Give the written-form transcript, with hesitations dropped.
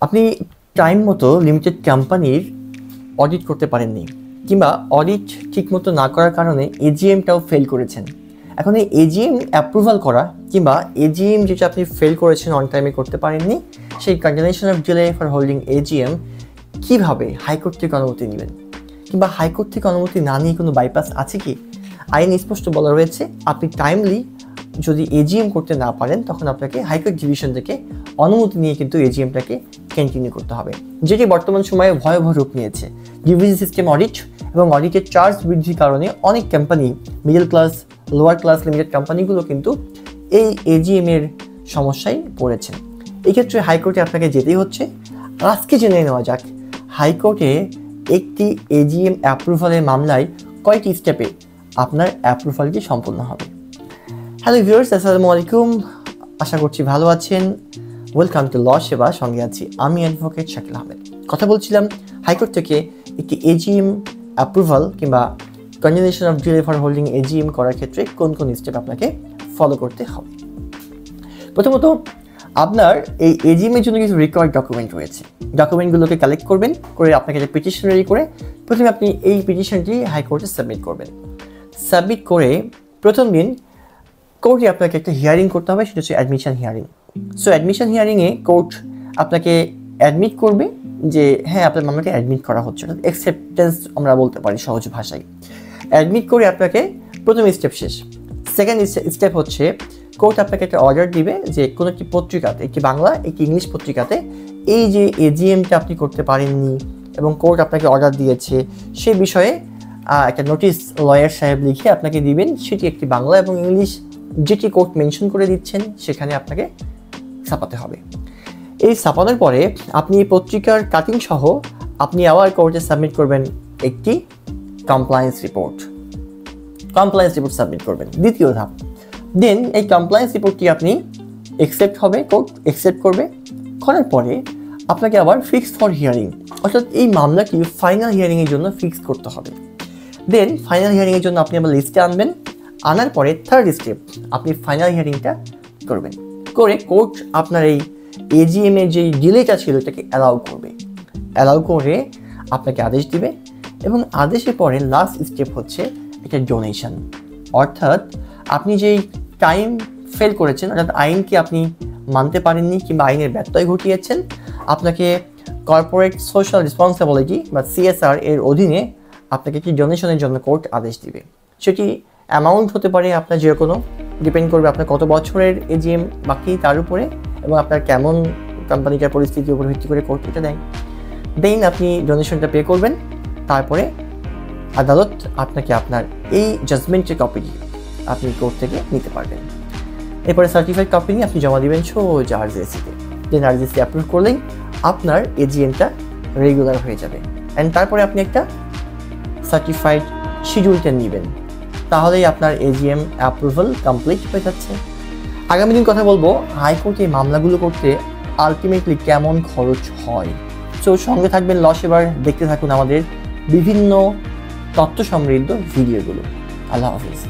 আপনি টাইম মতো লিমিটেড কোম্পানির অডিট করতে পারেননি, কিংবা অডিট ঠিকমতো না করার কারণে এজিএমটাও ফেল করেছেন। এখন এই এজিএম অ্যাপ্রুভাল করা কিংবা এজিএম যেটা আপনি ফেল করেছেন, অন টাইমে করতে পারেননি, সেই continuation of delay for holding AGM কীভাবে হাইকোর্ট থেকে অনুমতি নেবেন, কিংবা হাইকোর্ট থেকে অনুমতি না নিয়ে কোনো বাইপাস আছে কি? আইন স্পষ্ট বলা রয়েছে, আপনি টাইমলি যদি এজিএম করতে না পারেন তখন আপনাকে হাইকোর্ট ডিভিশন থেকে অনুমতি নিয়ে কিন্তু এজিএমটাকে কন্টিনিউ করতে হবে, যেটি বর্তমান সময়ে ভয়াবহ রূপ নিয়েছে। ডিভিশন সিস্টেম অডিট এবং অডিটের চার্জ বৃদ্ধির কারণে অনেক company, middle class, lower class limited কোম্পানিগুলো কিন্তু এই এজিএমের সমস্যায় পড়েছেন। এক্ষেত্রে হাইকোর্টে আপনাকে যেতেই হচ্ছে। আজকে জেনে নেওয়া যাক হাইকোর্টে একটি এজিএম অ্যাপ্রুভালের মামলায় কয়টি স্টেপে আপনার অ্যাপ্রুভালটি সম্পূর্ণ হবে। হ্যালো ভিউয়ার্স, আসসালামু আলাইকুম, আশা করছি ভালো আছেন। ওয়েলকাম টু ল সেবা, সঙ্গে আছি আমি অ্যাডভোকেট শাকিল আহমেদ। কথা বলছিলাম হাইকোর্ট থেকে একটি এজিএম অ্যাপ্রুভাল কিংবা continuation of delay for holding AGM করার ক্ষেত্রে কোন কোন স্টেপ আপনাকে ফলো করতে হবে। প্রথমত, আপনার এই এজিএমের জন্য কিছু রিকোয়ার্ড ডকুমেন্ট রয়েছে। ডকুমেন্টগুলোকে কালেক্ট করবেন, করে আপনাকে একটা পিটিশন রেডি করে প্রথমে আপনি এই পিটিশনটি হাইকোর্টে সাবমিট করবেন। সাবমিট করে প্রথম দিন কোর্টে আপনাকে একটা হিয়ারিং করতে হবে, সেটা হচ্ছে অ্যাডমিশন হিয়ারিং। সো অ্যাডমিশন হিয়ারিংয়ে কোর্ট আপনাকে অ্যাডমিট করবে যে হ্যাঁ, আপনার মামলাকে অ্যাডমিট করা হচ্ছে, অ্যাকসেপ্টেন্স আমরা বলতে পারি সহজ ভাষায়। অ্যাডমিট করে আপনাকে প্রথম স্টেপ শেষ। সেকেন্ড স্টেপ হচ্ছে কোর্ট আপনাকে একটা অর্ডার দিবে যে কোনো একটি পত্রিকাতে, একটি বাংলা একটি ইংলিশ পত্রিকাতে এই যে এজিএমটা আপনি করতে পারেননি এবং কোর্ট আপনাকে অর্ডার দিয়েছে সে বিষয়ে একটা নোটিশ লয়ার সাহেব লিখে আপনাকে দিবেন। সেটি একটি বাংলা এবং ইংলিশ যেটি কোর্ট মেনশন করে দিচ্ছেন সেখানে আপনাকে ছাপাতে হবে। এই ছাপানোর পরে আপনি এই পত্রিকার কাটিং সহ আপনি আবার কোর্টে সাবমিট করবেন একটি কমপ্লায়েন্স রিপোর্ট সাবমিট করবেন, দ্বিতীয় ধাপ। দেন এই কমপ্লায়েন্স রিপোর্টটি আপনি অ্যাকসেপ্ট হবে, কোর্ট অ্যাকসেপ্ট করবে। করার পরে আপনাকে আবার ফিক্স ফর হিয়ারিং, অর্থাৎ এই মামলাটি ফাইনাল হিয়ারিংয়ের জন্য ফিক্স করতে হবে। দেন ফাইনাল হিয়ারিংয়ের জন্য আপনি আবার লিস্টে আনবেন। আনার পরে থার্ড স্টেপ, আপনি ফাইনাল হিয়ারিংটা করবেন। করে কোর্ট আপনার এই এজিএমের যে ডিলেটা ছিল এটাকে অ্যালাউ করে আপনাকে আদেশ দিবে। এবং আদেশের পরে লাস্ট স্টেপ হচ্ছে এটা ডোনেশন, অর্থাৎ আপনি যেই টাইম ফেল করেছেন, অর্থাৎ আইনকে আপনি মানতে পারেননি কিংবা আইনের ব্যত্যয় ঘটিয়েছেন, আপনাকে কর্পোরেট সোশ্যাল রেসপন্সিবিলিটি বা CSR এর অধীনে আপনাকে একটি ডোনেশনের জন্য কোর্ট আদেশ দিবে। সেটি অ্যামাউন্ট হতে পারে আপনার যে কোনো, ডিপেন্ড করবে আপনার কত বছরের এজিএম বাকি তার উপরে এবং আপনার কেমন কোম্পানিটার পরিস্থিতির উপর ভিত্তি করে কোর্ট এটা দেয়। দেন আপনি ডোনেশনটা পে করবেন। তারপরে আদালত আপনাকে আপনার এই জাজমেন্টের কপিটি আপনি কোর্ট থেকে নিতে পারবেন। এরপরে সার্টিফাইড কপি নিয়ে আপনি জমা দেবেন সোজা RJC-তে। দেন RJC অ্যাপ্রুভ করলেই আপনার এজিএমটা রেগুলার হয়ে যাবে। অ্যান্ড তারপরে আপনি একটা সার্টিফাইড শিডিউলটা নেবেন, তাহলেই আপনার এজিএম অ্যাপ্রুভাল কমপ্লিট হয়ে যাচ্ছে। আগামী দিন কথা বলবো হাইকোর্টে মামলাগুলো করতে আলটিমেটলি কেমন খরচ হয়। সো সঙ্গে থাকবেন ল সেবার, দেখতে থাকুন আমাদের বিভিন্ন তথ্য সমৃদ্ধ ভিডিওগুলো। আল্লাহ হাফিজ।